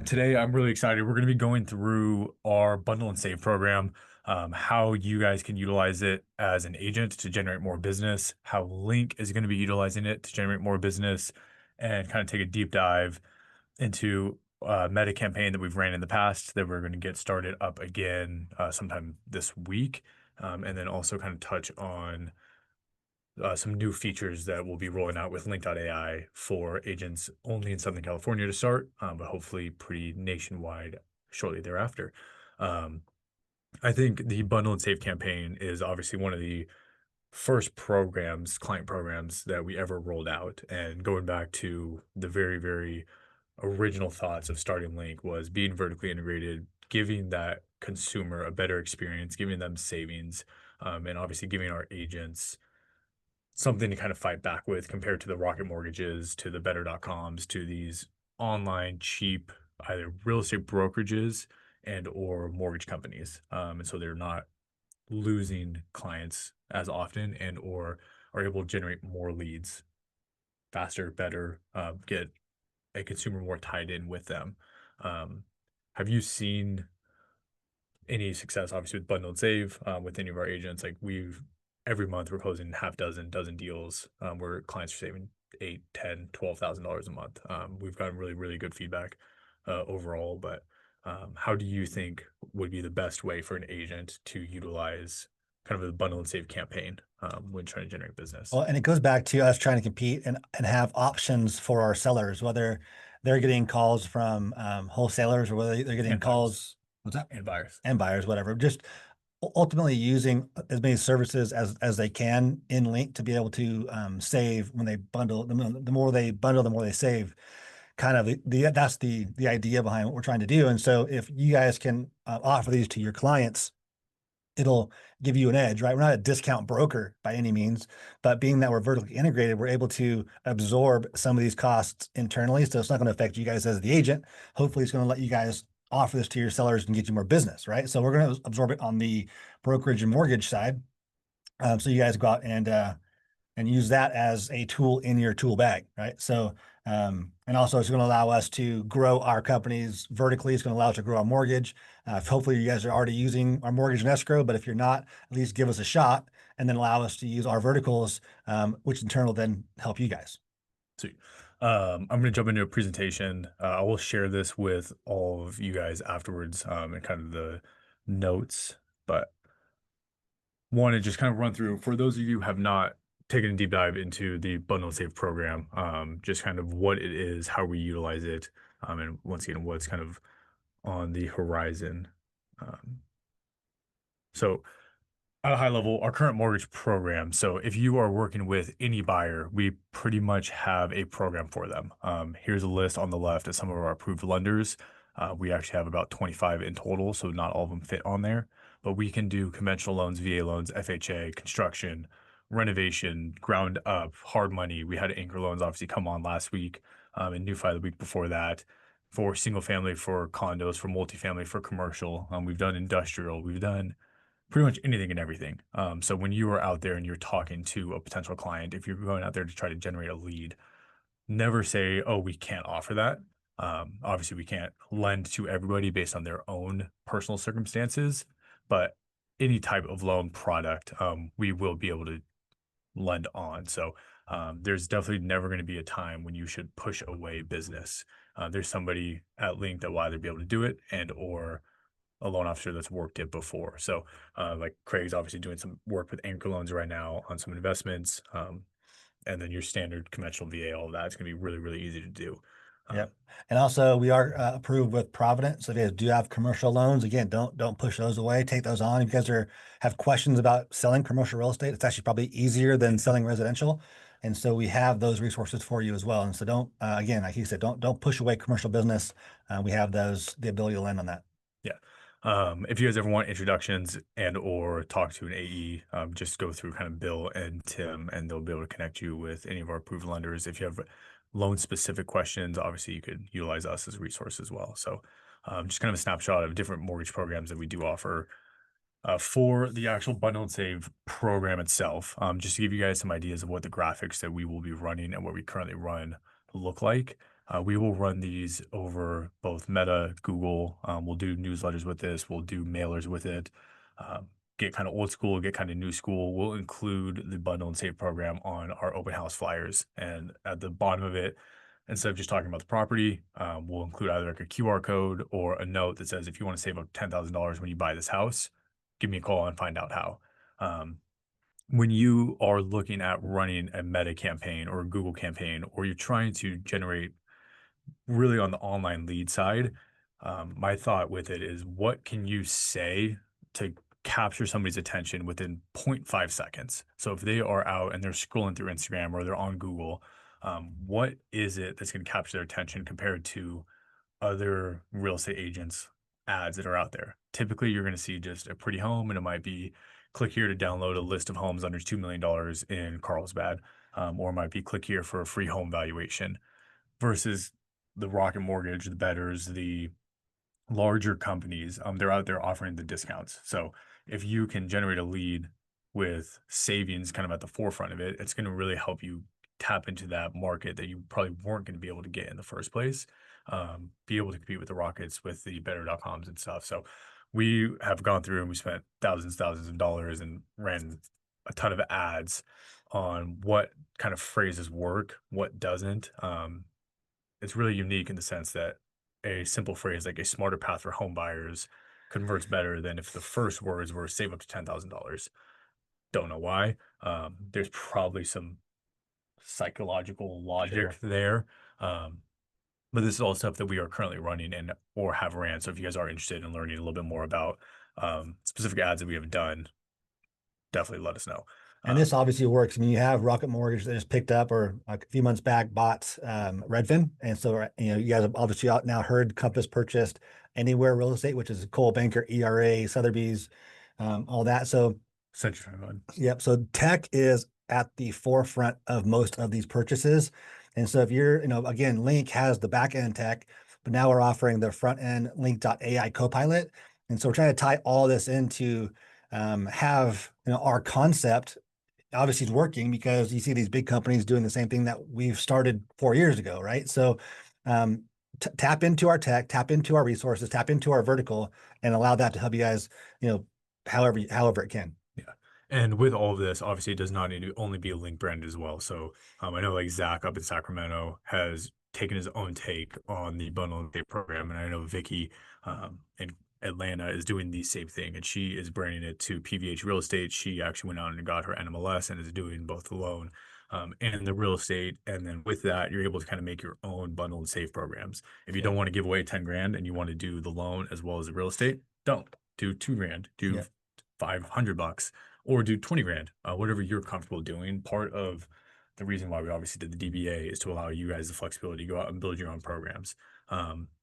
Today, I'm really excited. We're going to be going through our bundle and save program, how you guys can utilize it as an agent to generate more business, how Link is going to be utilizing it to generate more business, and kind of take a deep dive into a meta campaign that we've ran in the past that we're going to get started up again sometime this week. And then also kind of touch on some new features that we'll be rolling out with Link.ai for agents only in Southern California to start, but hopefully pretty nationwide shortly thereafter. Um, I think the bundle and save campaign is obviously one of the first programs, client programs that we ever rolled out. And going back to the very, very original thoughts of starting Link was being vertically integrated, giving that consumer a better experience, giving them savings, and obviously giving our agents something to kind of fight back with compared to the Rocket Mortgages, to the Better.coms, to these online cheap either real estate brokerages and or mortgage companies. And so they're not losing clients as often and or are able to generate more leads faster, better, get a consumer more tied in with them. Um, have you seen any success, obviously, with bundle and save with any of our agents? Like every month we're closing half dozen deals where clients are saving 8, 10, $12,000 a month. We've gotten really, really good feedback overall, but how do you think would be the best way for an agent to utilize kind of a bundle and save campaign when trying to generate business? Well, and it goes back to us trying to compete and have options for our sellers, whether they're getting calls from wholesalers or whether they're getting And buyers. calls, what's that? And buyers. And buyers, whatever. Just ultimately using as many services as they can in Link to be able to save when they bundle. The more they bundle, the more they save. Kind of that's the idea behind what we're trying to do. And so if you guys can offer these to your clients, it'll give you an edge, right? We're not a discount broker by any means, but being that we're vertically integrated, we're able to absorb some of these costs internally. So it's not going to affect you guys as the agent. Hopefully it's going to let you guys offer this to your sellers and get you more business, right? So we're going to absorb it on the brokerage and mortgage side. So you guys go out and use that as a tool in your tool bag, right? So, and also it's going to allow us to grow our companies vertically. It's going to allow us to grow our mortgage. Hopefully you guys are already using our mortgage and escrow, but if you're not, at least give us a shot and then allow us to use our verticals, which in turn will then help you guys. Sweet. I'm going to jump into a presentation. I will share this with all of you guys afterwards and kind of the notes, but want to just kind of run through for those of you who have not taken a deep dive into the bundle and save program, just kind of what it is, how we utilize it, and once again, what's kind of on the horizon. Um, so at a high level, our current mortgage program. So if you are working with any buyer, we pretty much have a program for them. Here's a list on the left of some of our approved lenders. We actually have about 25 in total, so not all of them fit on there. But we can do conventional loans, VA loans, FHA, construction, renovation, ground up, hard money. We had anchor loans obviously come on last week, and NewFi the week before that. For single family, for condos, for multifamily, for commercial. We've done industrial. We've done pretty much anything and everything. So when you are out there and you're talking to a potential client, if you're going out there to try to generate a lead, never say, "Oh, we can't offer that." Obviously, we can't lend to everybody based on their own personal circumstances, but any type of loan product, we will be able to lend on. So there's definitely never going to be a time when you should push away business. There's somebody at Link that will either be able to do it and or a loan officer that's worked it before. So like Craig's obviously doing some work with anchor loans right now on some investments. And then your standard conventional VA, all of that, it's going to be really, really easy to do. Yep. And also we are approved with Provident. So if you guys do have commercial loans, again, don't push those away. Take those on. If you guys have questions about selling commercial real estate, it's actually probably easier than selling residential. And so we have those resources for you as well. And so don't, again, like you said, don't push away commercial business. We have the ability to lend on that. Yeah. If you guys ever want introductions and or talk to an AE, just go through kind of Bill and Tim, and they'll be able to connect you with any of our approved lenders. If you have loan specific questions, obviously you could utilize us as a resource as well. So just kind of a snapshot of different mortgage programs that we do offer for the actual bundle and save program itself. Just to give you guys some ideas of what the graphics that we will be running and what we currently run look like. We will run these over both Meta, Google. We'll do newsletters with this. We'll do mailers with it. Um, get kind of old school, get kind of new school. We'll include the bundle and save program on our open house flyers. And at the bottom of it, instead of just talking about the property, we'll include either like a QR code or a note that says, if you want to save up $10,000 when you buy this house, give me a call and find out how. Um, when you are looking at running a Meta campaign or a Google campaign, or you're trying to generate really on the online lead side, my thought with it is, what can you say to capture somebody's attention within zero point 0.5 seconds? So if they are out and they're scrolling through Instagram or they're on Google, what is it that's going to capture their attention compared to other real estate agents ads that are out there? Typically, you're going to see just a pretty home, and it might be click here to download a list of homes under $2 million in Carlsbad, or it might be click here for a free home valuation versus the Rocket Mortgage, the Betters, the larger companies. They're out there offering the discounts. So if you can generate a lead with savings kind of at the forefront of it, it's going to really help you tap into that market that you probably weren't going to be able to get in the first place. Be able to compete with the Rockets, with the better.coms and stuff. So we have gone through and we spent thousands of dollars and ran a ton of ads on what kind of phrases work, what doesn't. It's really unique in the sense that a simple phrase like a smarter path for home buyers converts better than if the first words were save up to $10,000. Don't know why. There's probably some psychological logic Sure. there. But this is all stuff that we are currently running and or have ran. So if you guys are interested in learning a little bit more about specific ads that we have done, definitely let us know. And this Um, obviously works. I mean, you have Rocket Mortgage that just picked up, or like a few months back bought Redfin, and so you guys have obviously now heard Compass purchased Anywhere Real Estate, which is Cole Banker, ERA, Sotheby's, all that. So Century 21. yep. So tech is at the forefront of most of these purchases. And so if you're, again, Link has the back end tech, but now we're offering the front end Link.ai Copilot. And so we're trying to tie all this into have our concept obviously is working because you see these big companies doing the same thing that we've started 4 years ago, right? So um, tap into our tech, tap into our resources, tap into our vertical, and allow that to help you guys, however it can. Yeah. And with all of this, obviously, it does not need to only be a link brand as well. So I know like Zach up in Sacramento has taken his own take on the bundle and pay program. And I know Vicky in Atlanta is doing the same thing. And she is branding it to PVH Real Estate. She actually went out and got her NMLS and is doing both the loan and the real estate. And then with that, you're able to kind of make your own bundle and save programs. If you Yeah. don't want to give away 10 grand and you want to do the loan as well as the real estate, don't do 2 grand, do Yeah. $500 or do 20 grand, whatever you're comfortable doing. Part of the reason why we obviously did the DBA is to allow you guys the flexibility to go out and build your own programs.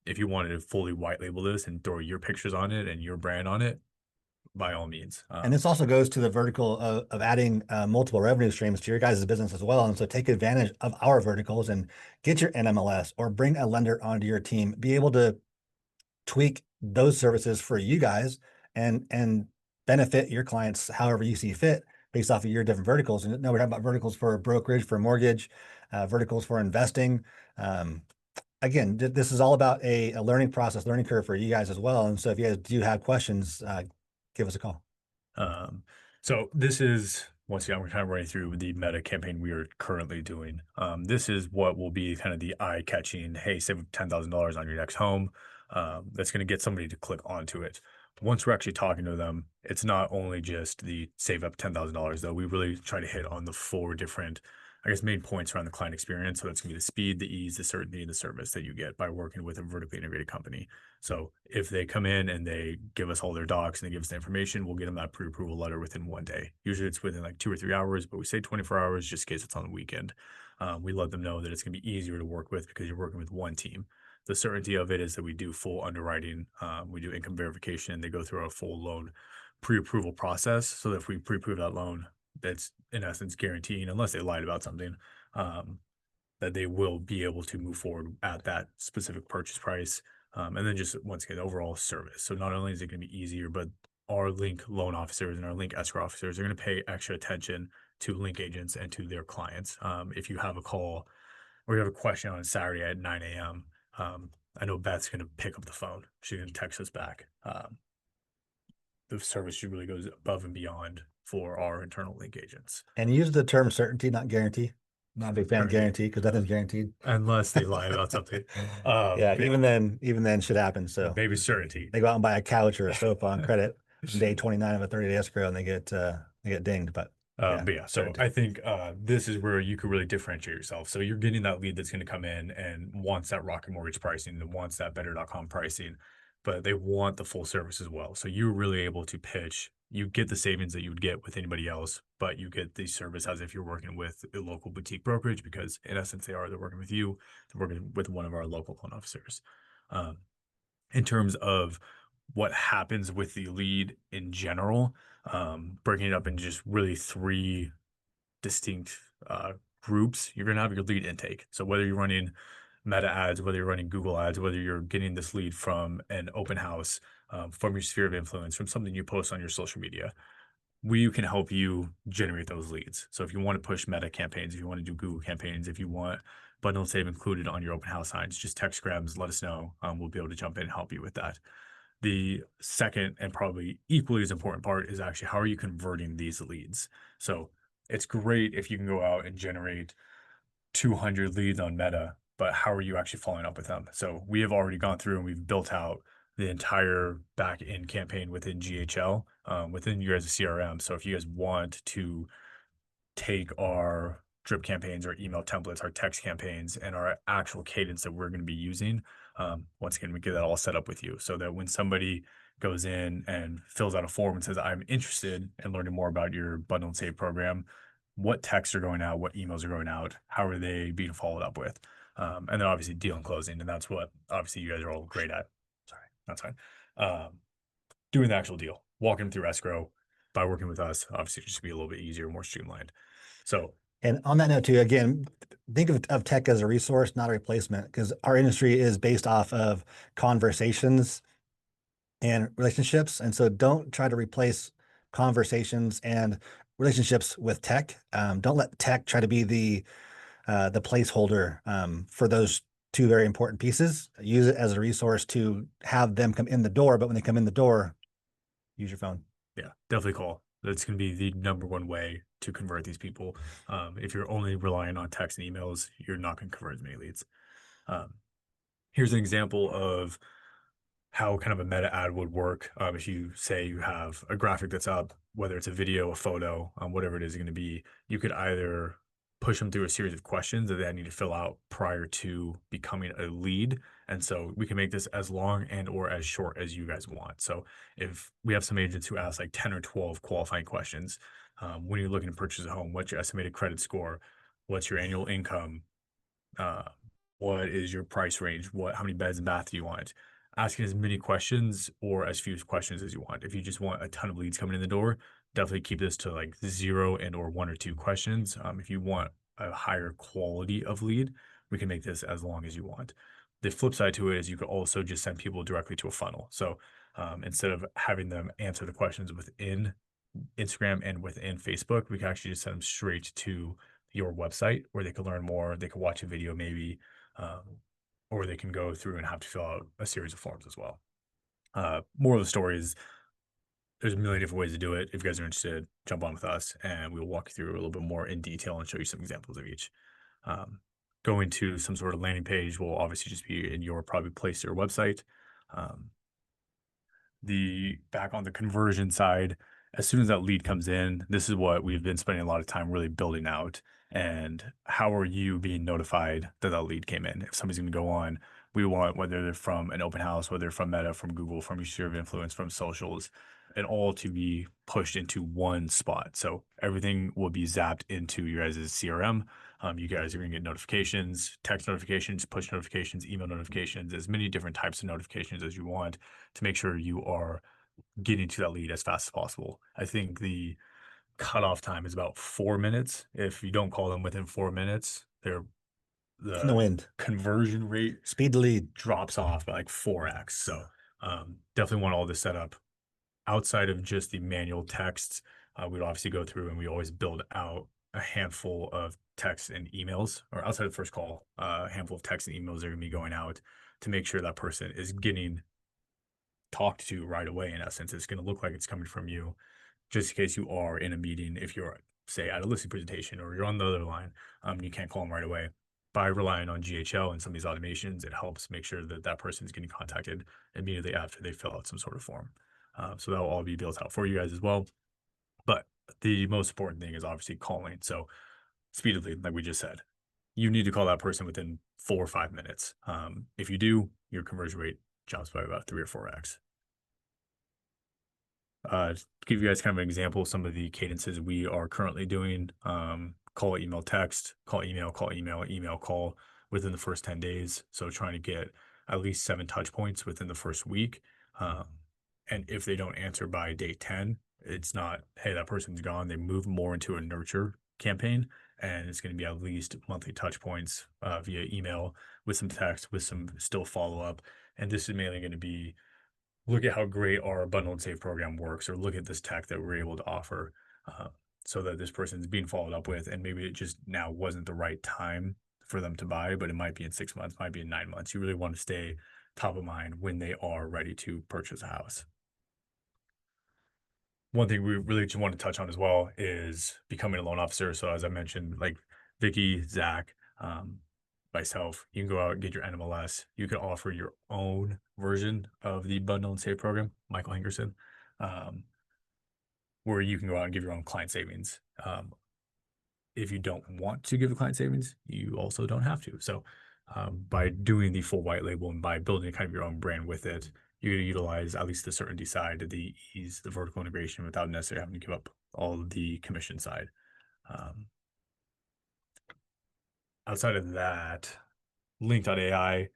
If you wanted to fully white label this and throw your pictures on it and your brand on it, by all means. And this also goes to the vertical of adding multiple revenue streams to your guys' business as well. And so take advantage of our verticals and get your NMLS or bring a lender onto your team, be able to tweak those services for you guys and benefit your clients however you see fit based off of your different verticals. And now we're talking about verticals for brokerage, for mortgage, verticals for investing. Again, this is all about a learning process, learning curve for you guys as well. And so if you guys do have questions, give us a call. Um, so this is once again, we're kind of running through the meta campaign we are currently doing. This is what will be kind of the eye-catching, hey, save $10,000 on your next home. That's going to get somebody to click onto it. Once we're actually talking to them, it's not only just the save up $10,000 though. We really try to hit on the 4 different, I guess, main points around the client experience. So that's going to be the speed, the ease, the certainty, and the service that you get by working with a vertically integrated company. So if they come in and they give us all their docs and they give us the information, we'll get them that pre-approval letter within one day. Usually it's within like 2 or 3 hours, but we say 24 hours just in case it's on the weekend. We let them know that it's going to be easier to work with because you're working with one team. The certainty of it is that we do full underwriting, we do income verification, they go through a full loan pre-approval process. So that if we pre-approve that loan, that's in essence guaranteeing, unless they lied about something, that they will be able to move forward at that specific purchase price. And then just once again, overall service. So not only is it going to be easier, but our link loan officers and our link escrow officers are going to pay extra attention to link agents and to their clients. If you have a call or you have a question on Saturday at 9 a.m. I know Beth's going to pick up the phone. She's going to text us back. The service really goes above and beyond for our internal link agents. And use the term certainty, not guarantee. Not a big fan of Certainty, guarantee because nothing's guaranteed. unless they lie about something. Yeah, Yeah, even then shit happens. So maybe certainty. they go out and buy a couch or a sofa on credit on day 29 of a 30-day escrow and they get dinged. But yeah, But yeah, so certainty. I think this is where you could really differentiate yourself. So you're getting that lead that's going to come in and wants that Rocket Mortgage pricing, and wants that Better.com pricing, but they want the full service as well. So you're really able to pitch. You get the savings that you would get with anybody else, but you get the service as if you're working with a local boutique brokerage, because in essence they're working with you, they're working with one of our local loan officers. Um, in terms of what happens with the lead in general, breaking it up in just really three distinct groups. You're going to have your lead intake. So whether you're running Meta ads, whether you're running Google ads, whether you're getting this lead from an open house, from your sphere of influence, from something you post on your social media, we can help you generate those leads. So if you want to push Meta campaigns, if you want to do Google campaigns, if you want bundle and save included on your open house signs, just text Grams, let us know. We'll be able to jump in and help you with that. The second and probably equally as important part is actually how are you converting these leads? So it's great if you can go out and generate 200 leads on Meta, but how are you actually following up with them? So we have already gone through and we've built out the entire back end campaign within GHL, within you guys' CRM. So if you guys want to take our drip campaigns, our email templates, our text campaigns, and our actual cadence that we're going to be using, once again, we get that all set up with you so that when somebody goes in and fills out a form and says, I'm interested in learning more about your bundle and save program, what texts are going out, what emails are going out, how are they being followed up with? And then obviously deal and closing. And that's what obviously you guys are all great at. Sorry, that's fine. Doing the actual deal, walking through escrow by working with us, obviously just be a little bit easier, more streamlined. So And on that note, too, again, think of tech as a resource, not a replacement, because our industry is based off of conversations and relationships. And so don't try to replace conversations and relationships with tech. Don't let tech try to be the placeholder for those two very important pieces. Use it as a resource to have them come in the door. But when they come in the door, use your phone. yeah, definitely call. That's going to be the number one way to convert these people. If you're only relying on text and emails, you're not going to convert as many leads. Um, Here's an example of how kind of a meta ad would work. If you say you have a graphic that's up, whether it's a video, a photo, whatever it is going to be, you could either push them through a series of questions that they need to fill out prior to becoming a lead. And so we can make this as long and or as short as you guys want. So if we have some agents who ask like 10 or 12 qualifying questions, when you're looking to purchase a home, what's your estimated credit score? What's your annual income? Uh, what is your price range? How many beds and bath do you want? Asking as many questions or as few questions as you want. If you just want a ton of leads coming in the door, definitely keep this to like 0 and or 1 or 2 questions. If you want a higher quality of lead, we can make this as long as you want. The flip side to it is you could also just send people directly to a funnel. So instead of having them answer the questions within Instagram and within Facebook, we can actually just send them straight to your website where they can learn more. They can watch a video maybe, or they can go through and have to fill out a series of forms as well. More of the story is there's a million different ways to do it. If you guys are interested, jump on with us and we'll walk you through a little bit more in detail and show you some examples of each. Going to some sort of landing page will obviously just be in your probably place your website. The back on the conversion side, as soon as that lead comes in, this is what we've been spending a lot of time really building out. And how are you being notified that that lead came in? If somebody's going to go on, we want whether they're from an open house, whether they're from Meta, from Google, from your sphere of influence, from socials, and all to be pushed into one spot. So everything will be zapped into your guys' CRM. You guys are going to get notifications, text notifications, push notifications, email notifications, as many different types of notifications as you want to make sure you are getting to that lead as fast as possible. I think the cutoff time is about 4 minutes. If you don't call them within 4 minutes, In the the wind. conversion rate Speed the lead. drops off by like 4x. So definitely want all this set up outside of just the manual texts. We'd obviously go through and we always build out a handful of texts and emails, or outside of the first call, a handful of texts and emails are going to be going out to make sure that person is getting talked to right away. In essence, it's going to look like it's coming from you, just in case you are in a meeting. If you're, say, at a listing presentation or you're on the other line, you can't call them right away. By relying on GHL and some of these automations, it helps make sure that that person is getting contacted immediately after they fill out some sort of form. So that will all be built out for you guys as well. But the most important thing is obviously calling. So speedily, like we just said, you need to call that person within 4 or 5 minutes. If you do, your conversion rate jumps by about 3 or 4x. To give you guys kind of an example of some of the cadences we are currently doing, call, email, text, call, email, email, call within the first 10 days. So trying to get at least 7 touch points within the first week. Um, and if they don't answer by day 10, it's not, hey, that person's gone. They move more into a nurture campaign, and it's going to be at least monthly touch points via email with some text, with some still follow up. And this is mainly going to be, look at how great our bundle and save program works, or look at this tech that we're able to offer, uh, so that this person's being followed up with. And maybe it just now wasn't the right time for them to buy, but it might be in 6 months, might be in 9 months. You really want to stay top of mind when they are ready to purchase a house. One thing we really just want to touch on as well is becoming a loan officer. So as I mentioned, like Vicky, Zach, myself, you can go out and get your NMLS. You can offer your own version of the bundle and save program, Michael Henderson, um, where you can go out and give your own client savings. If you don't want to give the client savings, you also don't have to. So by doing the full white label and by building kind of your own brand with it, you're going to utilize at least the certainty side, the ease, the vertical integration without necessarily having to give up all of the commission side. Um, Outside of that, Link.ai,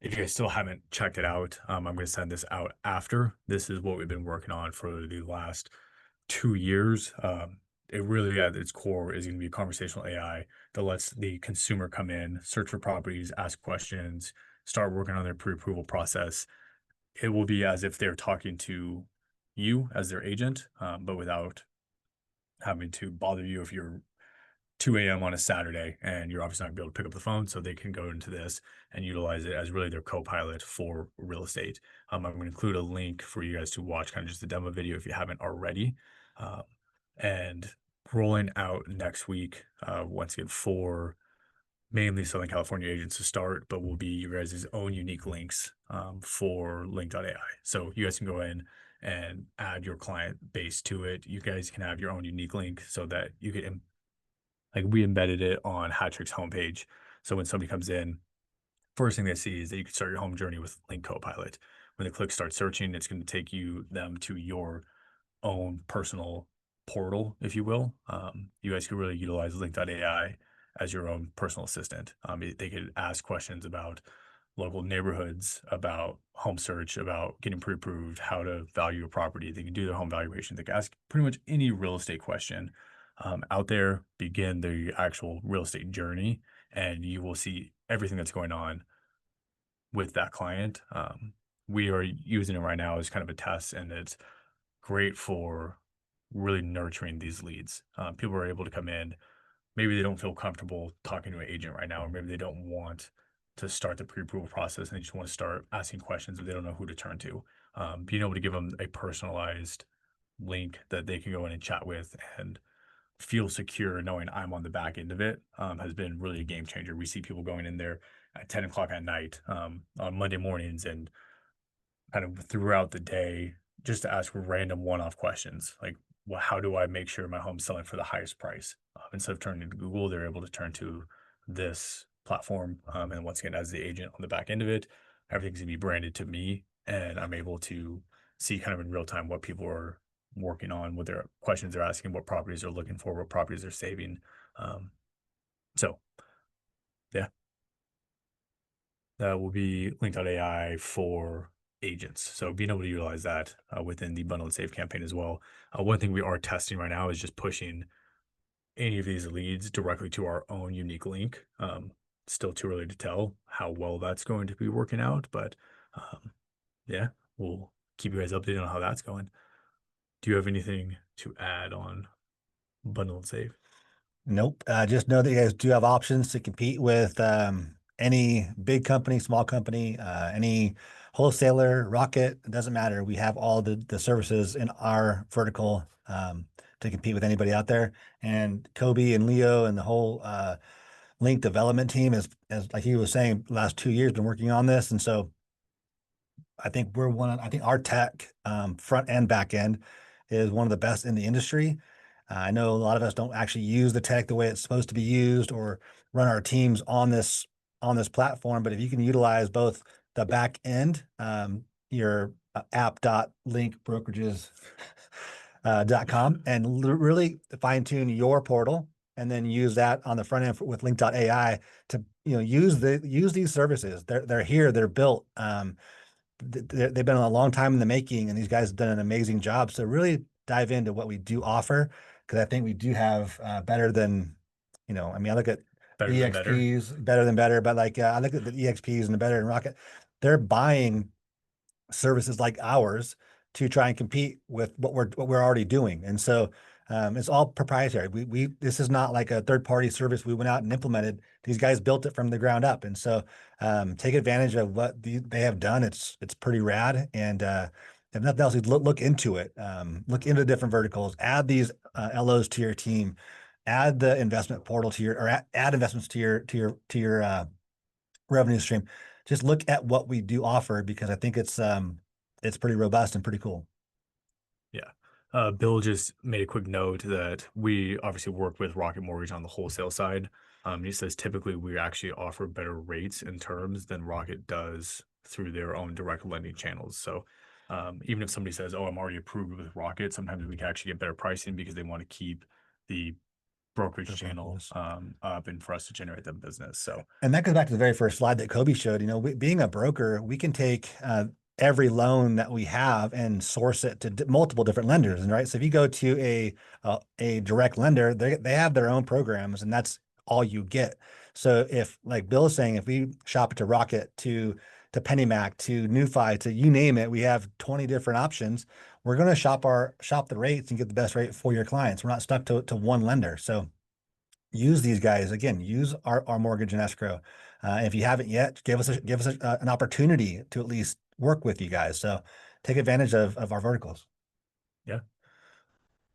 if you guys still haven't checked it out, I'm going to send this out after. This is what we've been working on for the last 2 years. It really, at its core, is going to be conversational AI that lets the consumer come in, search for properties, ask questions, start working on their pre-approval process. It will be as if they're talking to you as their agent, but without having to bother you if you're 2 a.m. on a Saturday and you're obviously not gonna be able to pick up the phone. So they can go into this and utilize it as really their co-pilot for real estate. I'm going to include a link for you guys to watch kind of just the demo video if you haven't already. Um, and rolling out next week, once again, for mainly Southern California agents to start, but will be your guys' own unique links for Link.ai. So you guys can go in and add your client base to it. You guys can have your own unique link so that you can, like, we embedded it on Hattrick's homepage. So when somebody comes in, first thing they see is that you can start your home journey with Link Copilot. When they click start searching, it's going to take them to your own personal portal, if you will. You guys could really utilize Link.ai as your own personal assistant. They could ask questions about local neighborhoods, about home search, about getting pre-approved, how to value a property. They can do their home valuation. They can ask pretty much any real estate question out there, begin the actual real estate journey, and you will see everything that's going on with that client. We are using it right now as kind of a test, and it's great for really nurturing these leads. People are able to come in. Maybe they don't feel comfortable talking to an agent right now, or maybe they don't want to start the pre-approval process and they just want to start asking questions but they don't know who to turn to. Being able to give them a personalized link that they can go in and chat with and feel secure knowing I'm on the back end of it, has been really a game changer. We see people going in there at 10 o'clock at night, on Monday mornings and kind of throughout the day just to ask random one-off questions like, well, how do I make sure my home's selling for the highest price? Instead of turning to Google, they're able to turn to this platform. And once again, as the agent on the back end of it, everything's gonna be branded to me, and I'm able to see kind of in real time what people are working on, what their questions they're asking, what properties they're looking for, what properties they're saving. Um, so yeah, that will be Link.ai for agents. So being able to utilize that within the bundle and save campaign as well. One thing we are testing right now is just pushing any of these leads directly to our own unique link. Still too early to tell how well that's going to be working out, but yeah, we'll keep you guys updated on how that's going. Do you have anything to add on bundle and save? Nope. Just know that you guys do have options to compete with any big company, small company, any wholesaler, Rocket. It doesn't matter. We have all the services in our vertical to compete with anybody out there. And Kobe and Leo and the whole link development team is, as like he was saying, last 2 years been working on this. And so I think I think our tech, front and back end, is one of the best in the industry. I know a lot of us don't actually use the tech the way it's supposed to be used or run our teams on this platform. But if you can utilize both the back end, your app.linkbrokerages .com and really fine tune your portal and then use that on the front end with link.ai to use these services. They're here, they're built. They've been a long time in the making, and these guys have done an amazing job. So really dive into what we do offer, because I think we do have better than, I mean, I look at Better the than better. EXPs, better than better, but like I look at the EXPs and the better and Rocket, they're buying services like ours to try and compete with what we're already doing. And so it's all proprietary. We this is not like a third party service we went out and implemented. These guys built it from the ground up. And so take advantage of what they have done. It's pretty rad. And if nothing else, look into it. Look into different verticals. Add these LOs to your team. Add the investment portal to your or add investments to your revenue stream. Just look at what we do offer because I think it's pretty robust and pretty cool. Yeah. Bill just made a quick note that we obviously work with Rocket Mortgage on the wholesale side. He says typically we actually offer better rates and terms than Rocket does through their own direct lending channels. So even if somebody says, "Oh, I'm already approved with Rocket," sometimes we can actually get better pricing because they want to keep the brokerage The channel verticals. up and for us to generate them business. So And that goes back to the very first slide that Kobe showed. Being a broker, we can take every loan that we have and source it to multiple different lenders. And right, so if you go to a direct lender, they have their own programs, and that's all you get. So if, like Bill is saying, if we shop it to Rocket, to PennyMac, to NewFi, to you name it, we have 20 different options. We're going to shop the rates and get the best rate for your clients. We're not stuck to one lender. So use these guys again. Use our mortgage and escrow. If you haven't yet, give us an opportunity to at least work with you guys. So take advantage of our verticals. yeah.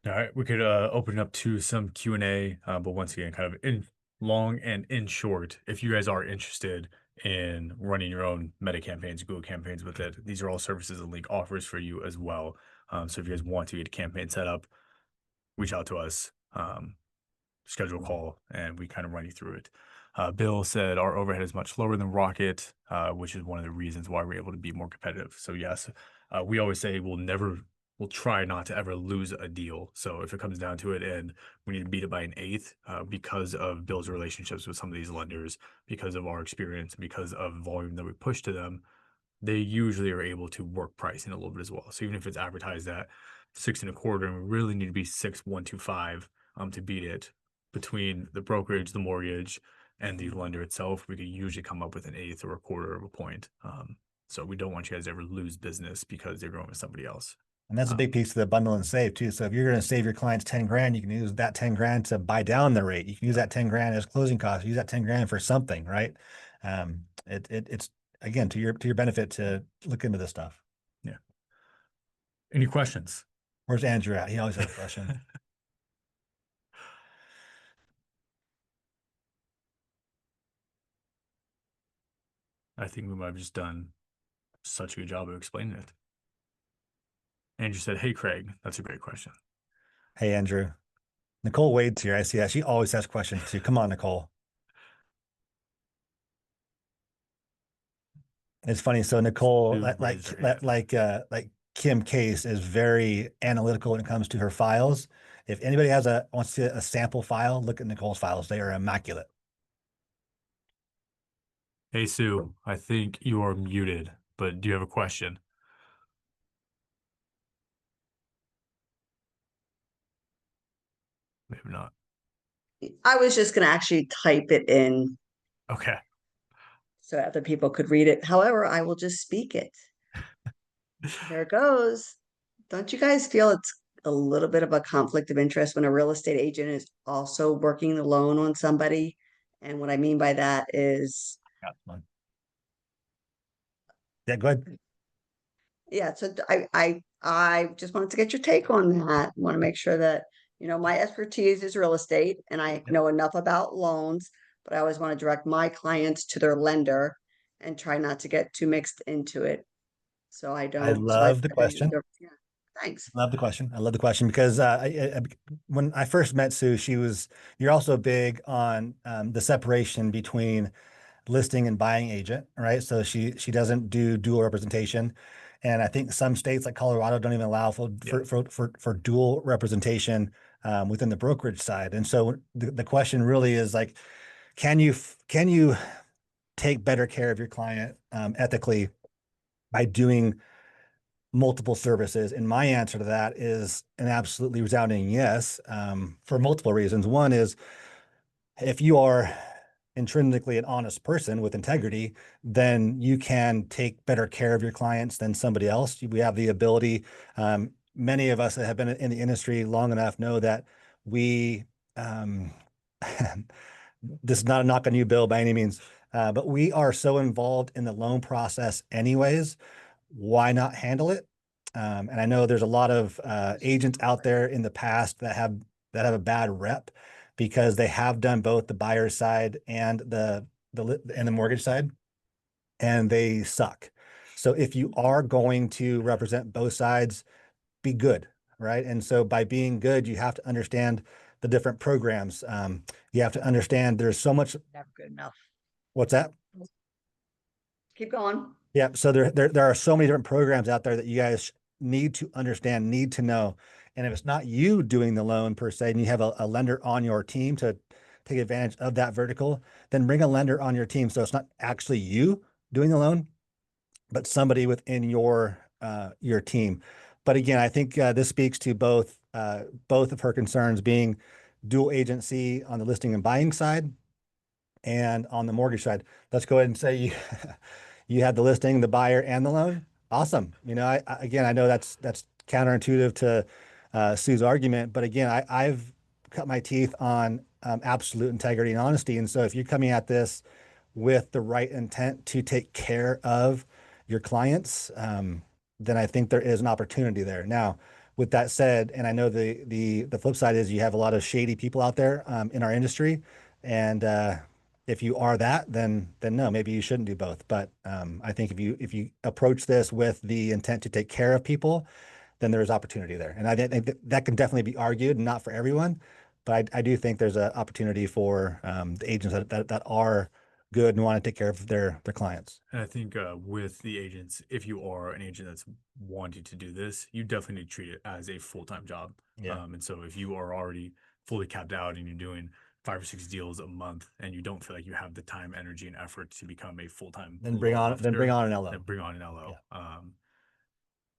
All right, we could open it up to some Q&A, but once again, kind of in long and in short, if you guys are interested in running your own Meta campaigns, Google campaigns with it, these are all services and Link offers for you as well. So if you guys want to get a campaign set up, reach out to us, schedule a call, and we kind of run you through it. Bill said our overhead is much lower than Rocket, which is one of the reasons why we're able to be more competitive. So yes, we always say we'll try not to ever lose a deal. So if it comes down to it and we need to beat it by an eighth, because of Bill's relationships with some of these lenders, because of our experience, because of volume that we push to them, they usually are able to work pricing a little bit as well. So even if it's advertised at 6.25, and we really need to be 6.125 to beat it, between the brokerage, the mortgage, and the lender itself, we could usually come up with an eighth or a quarter of a point. So we don't want you guys to ever lose business because they're going with somebody else. And that's a big Um, piece of the bundle and save too. So if you're going to save your clients 10 grand, you can use that 10 grand to buy down the rate. You can use that 10 grand as closing costs. Use that 10 grand for something, right? It's again to your benefit to look into this stuff. yeah. Any questions? Where's Andrew at? He always has a question. I think we might have just done such a good job of explaining it. Andrew said, "Hey, Craig, that's a great question." Hey, Andrew. Nicole Wade's here. I see that. She always has questions too. Come on, Nicole. It's funny. So Nicole, Who raised their hand? like Kim Case is very analytical when it comes to her files. If anybody wants to see a sample file, look at Nicole's files. They are immaculate. Hey, Sue, I think you are muted, but do you have a question? Maybe not. I was just going to actually type it in Okay. so other people could read it. However, I will just speak it. Here it goes. Don't you guys feel it's a little bit of a conflict of interest when a real estate agent is also working the loan on somebody. And what I mean by that is, Yeah, fine. Yeah, go ahead. yeah, so I just wanted to get your take on that. Want to make sure that, my expertise is real estate and I Yep. know enough about loans, but I always want to direct my clients to their lender and try not to get too mixed into it. So I I don't, so love the question. yeah, thanks. Love the question. I love the question because when I first met Sue, you're also big on the separation between listing and buying agent, right? So she doesn't do dual representation. And I think some states like Colorado don't even allow for dual representation within the brokerage side. And so the question really is like, can you take better care of your client ethically by doing multiple services? And my answer to that is an absolutely resounding yes, for multiple reasons. One is if you are intrinsically an honest person with integrity, then you can take better care of your clients than somebody else. We have the ability. Many of us that have been in the industry long enough know that we, um, this is not a knock on you, Bill, by any means, but we are so involved in the loan process anyways. Why not handle it? And I know there's a lot of agents out there in the past that have a bad rep because they have done both the buyer side and the mortgage side, and they suck. So if you are going to represent both sides, be good, right? And so by being good, you have to understand the different programs. You have to understand there's so much. Never good enough. What's that? Keep going. Yeah. So there are so many different programs out there that you guys need to understand, need to know. And if it's not you doing the loan per se, and you have a lender on your team to take advantage of that vertical, then bring a lender on your team. So it's not actually you doing the loan, but somebody within your team. But again, I think this speaks to both of her concerns being dual agency on the listing and buying side and on the mortgage side. Let's go ahead and say you you had the listing, the buyer, and the loan. Awesome. Again, I know that's counterintuitive to Sue's argument, but again, I've cut my teeth on absolute integrity and honesty. And so if you're coming at this with the right intent to take care of your clients, then I think there is an opportunity there. Now, with that said, and I know the flip side is you have a lot of shady people out there in our industry, and if you are that, then no, maybe you shouldn't do both. But I think if you approach this with the intent to take care of people, then there's opportunity there. And I think that can definitely be argued, not for everyone, but I do think there's an opportunity for the agents that are good and want to take care of their clients. And I think with the agents, if you are an agent that's wanting to do this, you definitely need to treat it as a full-time job. Yeah. And so if you are already fully capped out and you're doing 5 or 6 deals a month and you don't feel like you have the time, energy, and effort to become a full-time Then bring loan on officer, an LO. then bring on an LO.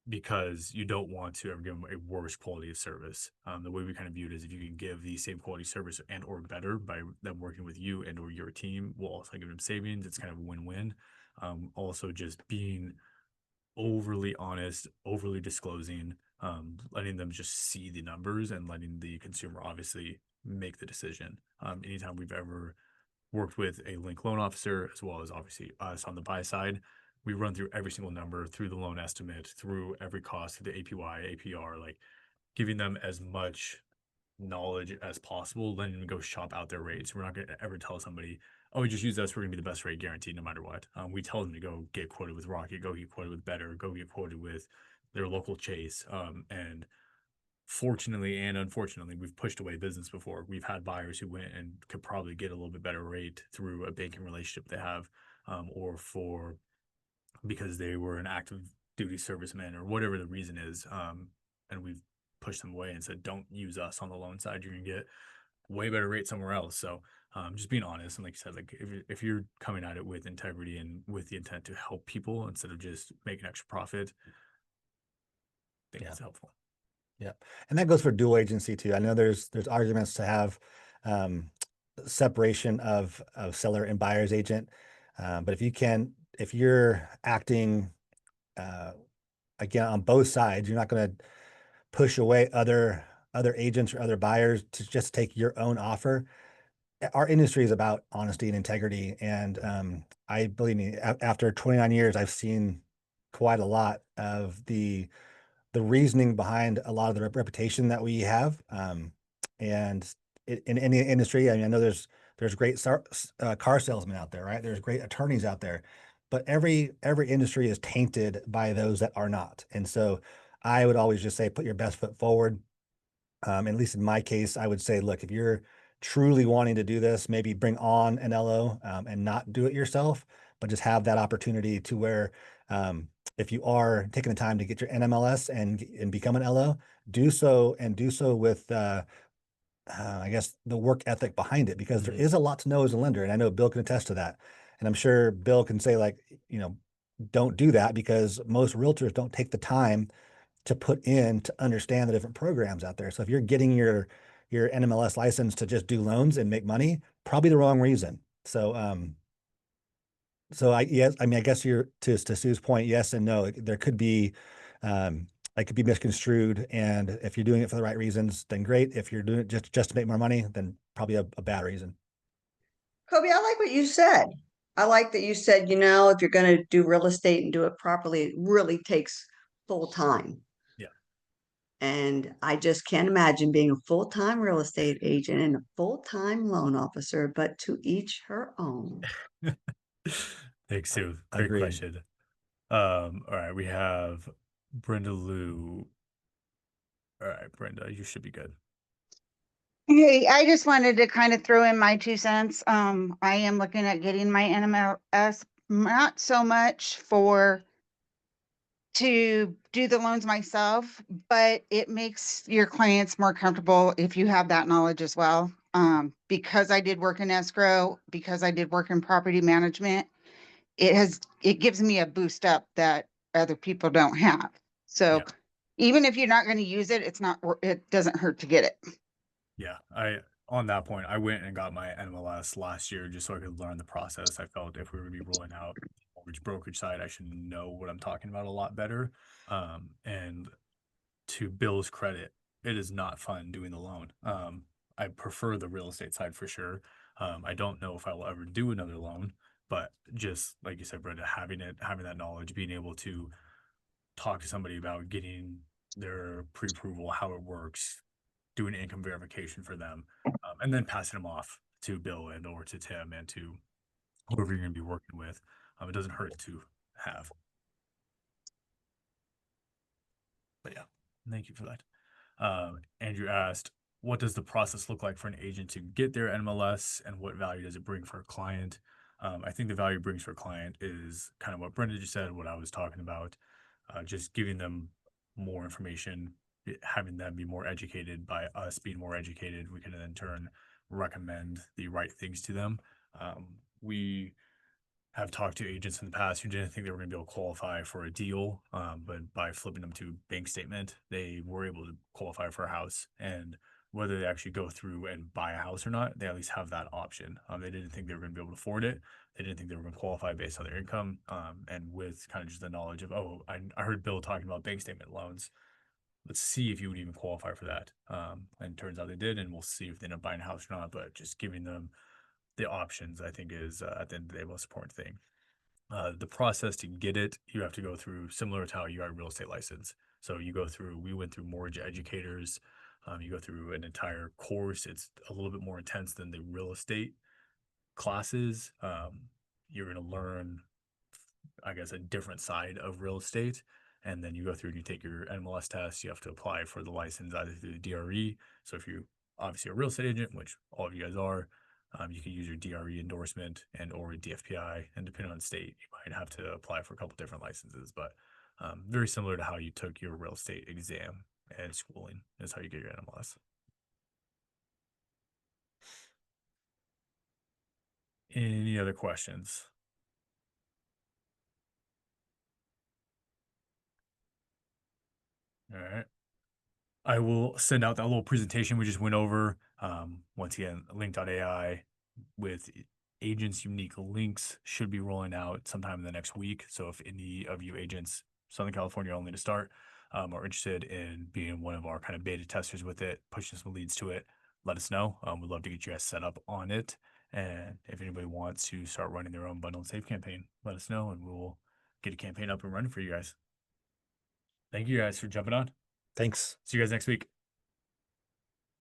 Because you don't want to ever give them a worse quality of service. The way we kind of view it is if you can give the same quality service and or better by them working with you and or your team, we'll also give them savings. It's kind of a win-win. Also just being overly honest, overly disclosing, letting them just see the numbers and letting the consumer obviously make the decision. Anytime we've ever worked with a link loan officer, as well as obviously us on the buy side, we run through every single number, through the loan estimate, through every cost, through the APY, APR, like giving them as much knowledge as possible, letting them go shop out their rates. We're not going to ever tell somebody, oh, you just use us, we're going to be the best rate guaranteed no matter what. We tell them to go get quoted with Rocket, go get quoted with Better, go get quoted with their local Chase. And fortunately and unfortunately, we've pushed away business before. We've had buyers who went and could probably get a little bit better rate through a banking relationship they have, or for because they were an active duty serviceman or whatever the reason is. And we've pushed them away and said, don't use us on the loan side. You're going to get way better rate somewhere else. So just being honest. And like you said, like if you're coming at it with integrity and with the intent to help people instead of just make an extra profit, I think it's helpful. Yeah. And that goes for dual agency too. I know there's arguments to have separation of seller and buyer's agent. But if you're acting again on both sides, you're not going to push away other agents or other buyers to just take your own offer. Our industry is about honesty and integrity, and I believe me, after 29 years, I've seen quite a lot of the reasoning behind a lot of the reputation that we have. And in any industry, I mean, I know there's great car salesmen out there, right? There's great attorneys out there, but every industry is tainted by those that are not. And so I would always just say, put your best foot forward. At least in my case, I would say, look, if you're truly wanting to do this, maybe bring on an LO, and not do it yourself, but just have that opportunity to where, if you are taking the time to get your NMLS and become an LO, do so with, I guess, the work ethic behind it, because there is a lot to know as a lender, and I know Bill can attest to that. And I'm sure Bill can say, like, don't do that, because most realtors don't take the time to put in to understand the different programs out there. So if you're getting your NMLS license to just do loans and make money, probably the wrong reason. So yes, I mean, I guess you're to Sue's point, yes and no. There could be, it could be misconstrued, and if you're doing it for the right reasons, then great. If you're doing it just to make more money, then probably a bad reason. Kobe, I like what you said. I like that you said, if you're going to do real estate and do it properly, it really takes full time. Yeah. And I just can't imagine being a full-time real estate agent and a full-time loan officer, but to each her own. Thanks, Sue. Great Agreed. question. All right, we have Brenda Lou. All right, Brenda, you should be good. Hey, I just wanted to kind of throw in my 2 cents. I am looking at getting my NMLS, not so much to do the loans myself, but it makes your clients more comfortable if you have that knowledge as well. Because I did work in escrow, because I did work in property management, it gives me a boost up that other people don't have. So Yeah. even if you're not going to use it, it doesn't hurt to get it. Yeah, on that point, I went and got my NMLS last year just so I could learn the process. I felt if we were going to be rolling out the mortgage brokerage side, I should know what I'm talking about a lot better. And to Bill's credit, it is not fun doing the loan. I prefer the real estate side for sure. I don't know if I will ever do another loan, but just like you said, Brenda, having that knowledge, being able to talk to somebody about getting their pre-approval, how it works, doing income verification for them, and then passing them off to Bill and or to Tim and to whoever you're going to be working with. It doesn't hurt to have. But yeah, thank you for that. Andrew asked, what does the process look like for an agent to get their NMLS, and what value does it bring for a client? I think the value it brings for a client is kind of what Brenda just said, what I was talking about, just giving them more information, having them be more educated by us being more educated. We can in turn recommend the right things to them. We have talked to agents in the past who didn't think they were going to be able to qualify for a deal, but by flipping them to bank statement, they were able to qualify for a house. And whether they actually go through and buy a house or not, they at least have that option. They didn't think they were going to be able to afford it. They didn't think they were going to qualify based on their income. And with kind of just the knowledge of, oh, I heard Bill talking about bank statement loans. Let's see if you would even qualify for that. And turns out they did, and we'll see if they end up buying a house or not. But just giving them the options, I think, is at the end of the day, most important thing. The process to get it, you have to go through similar to how you got a real estate license. So we went through mortgage educators. You go through an entire course. It's a little bit more intense than the real estate classes. You're going to learn, I guess, a different side of real estate. And then you go through and you take your NMLS test. You have to apply for the license either through the DRE. So if you obviously a real estate agent, which all of you guys are, you can use your DRE endorsement and or a DFPI, and depending on the state, you might have to apply for a couple different licenses. But very similar to how you took your real estate exam and schooling is how you get your NMLS. Any other questions? All right. I will send out that little presentation we just went over. Once again, link.ai with agents' unique links should be rolling out sometime in the next week. So if any of you agents, Southern California only to start, are interested in being one of our kind of beta testers with it, pushing some leads to it, let us know. We'd love to get you guys set up on it. And if anybody wants to start running their own bundle and save campaign, let us know and we'll get a campaign up and running for you guys. Thank you guys for jumping on. Thanks. See you guys next week.